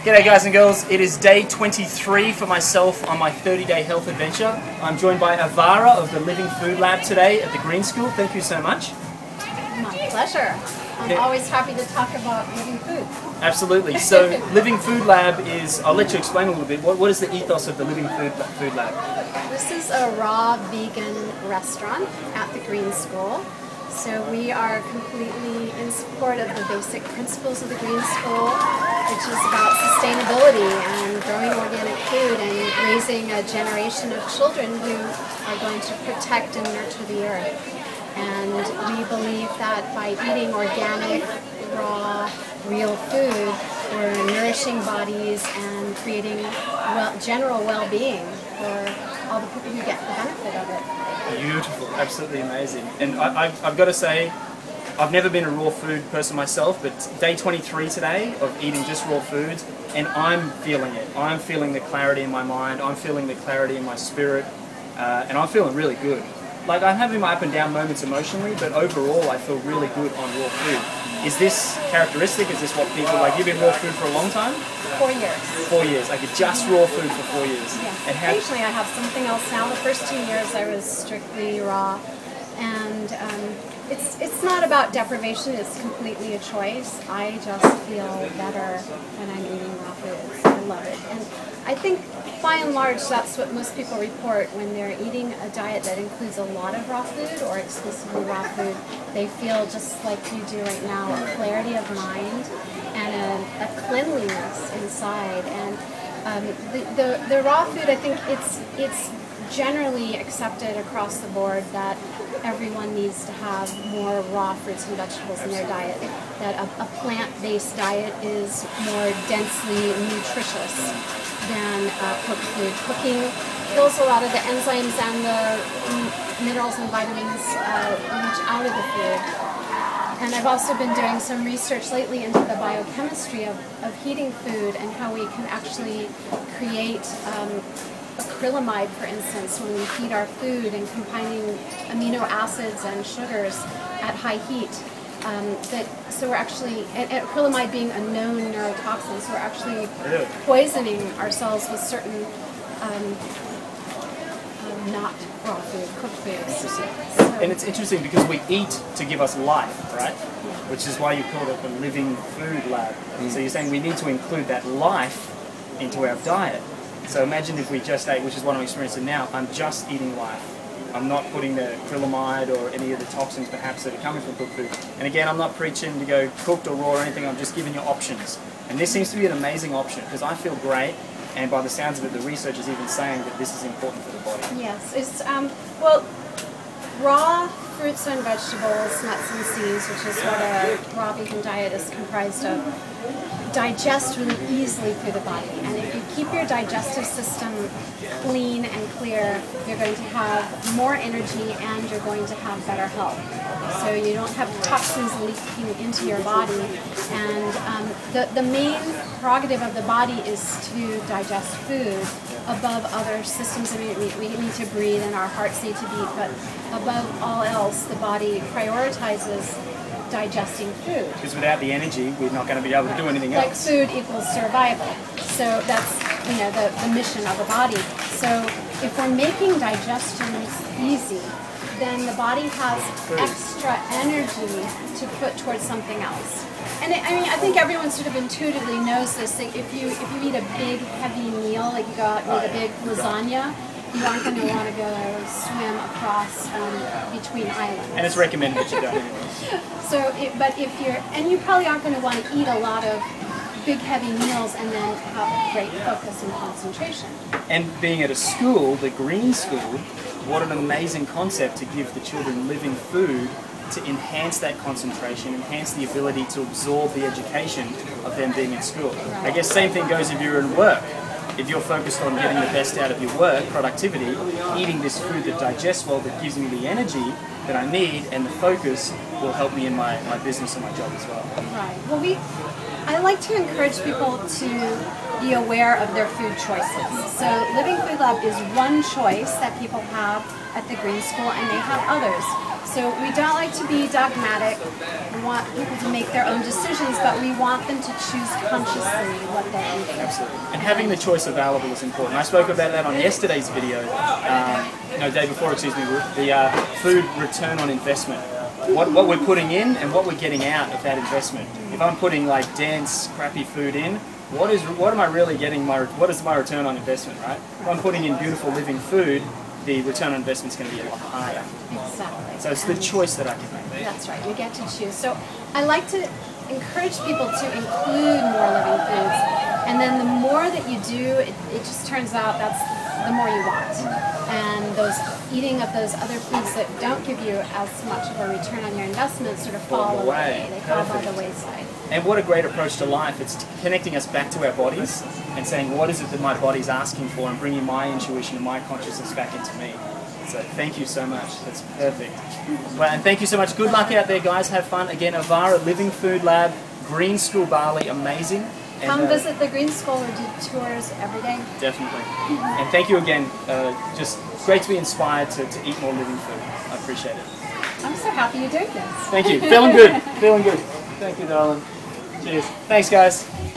G'day guys and girls, it is day 23 for myself on my 30-day health adventure. I'm joined by Avara of the Living Food Lab today at the Green School. Thank you so much. My pleasure. I'm always happy to talk about living food. Absolutely. So Living Food Lab is, I'll let you explain a little bit, what is the ethos of the Living Food Lab? This is a raw vegan restaurant at the Green School. So we are completely in support of the basic principles of the Green School, which is about sustainability and growing organic food and raising a generation of children who are going to protect and nurture the earth. And we believe that by eating organic, raw, real food, we're nourishing bodies and creating general well-being for all the people who get the benefit of it. Beautiful, absolutely amazing. And I've got to say, I've never been a raw food person myself, but day 23 today of eating just raw foods, and I'm feeling it. I'm feeling the clarity in my mind, I'm feeling the clarity in my spirit, and I'm feeling really good. Like, I'm having my up and down moments emotionally, but overall I feel really good on raw food. Is this characteristic? Is this what people, like, you've been raw food for a long time? 4 years. 4 years. Like, just raw food for 4 years. Yeah. And occasionally I have something else now. The first 2 years I was strictly raw. And it's not about deprivation, it's completely a choice. I just feel better when I'm eating raw foods. I love it. And I think by and large that's what most people report when they're eating a diet that includes a lot of raw food or exclusively raw food. They feel just like you do right now, a clarity of mind and a cleanliness inside. And the raw food, I think it's generally accepted across the board that everyone needs to have more raw fruits and vegetables in their diet, that a plant-based diet is more densely nutritious than cooked food. Cooking kills a lot of the enzymes and the minerals and vitamins out of the food. And I've also been doing some research lately into the biochemistry of heating food and how we can actually create acrylamide, for instance, when we heat our food and combining amino acids and sugars at high heat. So we're actually, and acrylamide being a known neurotoxin, so we're actually poisoning ourselves with certain not raw food, cooked foods. So, and it's interesting because we eat to give us life, right? Which is why you called it the Living Food Lab. So you're saying we need to include that life into our diet. So imagine if we just ate, which is what I'm experiencing now, I'm just eating life. I'm not putting the acrylamide or any of the toxins perhaps that are coming from cooked food. And again, I'm not preaching to go cooked or raw or anything, I'm just giving you options. And this seems to be an amazing option because I feel great, and by the sounds of it, the research is even saying that this is important for the body. Yes, it's, well, raw fruits and vegetables, nuts and seeds, which is what a raw vegan diet is comprised of, digest really easily through the body. And if you keep your digestive system clean and clear, you're going to have more energy and you're going to have better health. So you don't have toxins leaking into your body. And the main prerogative of the body is to digest food above other systems. I mean, we need to breathe and our hearts need to beat, but above all else, the body prioritizes digesting food. Because without the energy, we're not going to be able to do anything else. Like food equals survival. So that's, you know, the mission of the body. So if we're making digestion easy, then the body has extra energy to put towards something else. And I mean, I think everyone sort of intuitively knows this. Like if you eat a big heavy meal, like you go out and eat a big lasagna, you aren't going to want to go swim across between islands. And it's recommended that you don't anyway. So, but if you're, and you probably aren't going to want to eat a lot of big heavy meals and then have great focus and concentration. And being at a school, the Green School, what an amazing concept to give the children living food to enhance that concentration, enhance the ability to absorb the education of them being in school. I guess same thing goes if you're in work. If you're focused on getting the best out of your work, productivity, eating this food that digests well, that gives me the energy that I need and the focus will help me in my business and my job as well. Right. Well, I like to encourage people to be aware of their food choices. So Living Food Lab is one choice that people have at the Green School, and they have others. So we don't like to be dogmatic. We want people to make their own decisions, but we want them to choose consciously what they're eating. Absolutely. And having the choice available is important. I spoke about that on yesterday's video, no, day before, excuse me, the food return on investment. What we're putting in and what we're getting out of that investment. If I'm putting like dense, crappy food in, what am I really getting? What is my return on investment, right? If I'm putting in beautiful living food, the return on investment is going to be a lot higher. Exactly. So it's the choice that I can make. That's right. You get to choose. So I like to encourage people to include more living foods, and then the more that you do, it just turns out that's the more you want. And those eating of those other foods that don't give you as much of a return on your investment sort of fall away. They fall by the wayside. And what a great approach to life. It's connecting us back to our bodies and saying, what is it that my body's asking for, and bringing my intuition and my consciousness back into me. So thank you so much. That's perfect. Well, and thank you so much. Good luck out there, guys. Have fun. Again, Avara Living Food Lab, Green School Bali, amazing. And, come visit the Green School or do tours every day. Definitely. And thank you again. Just great to be inspired to eat more living food. I appreciate it. I'm so happy you're doing this. Thank you. Feeling good. Feeling good. Thank you, darling. Cheers. Thanks, guys.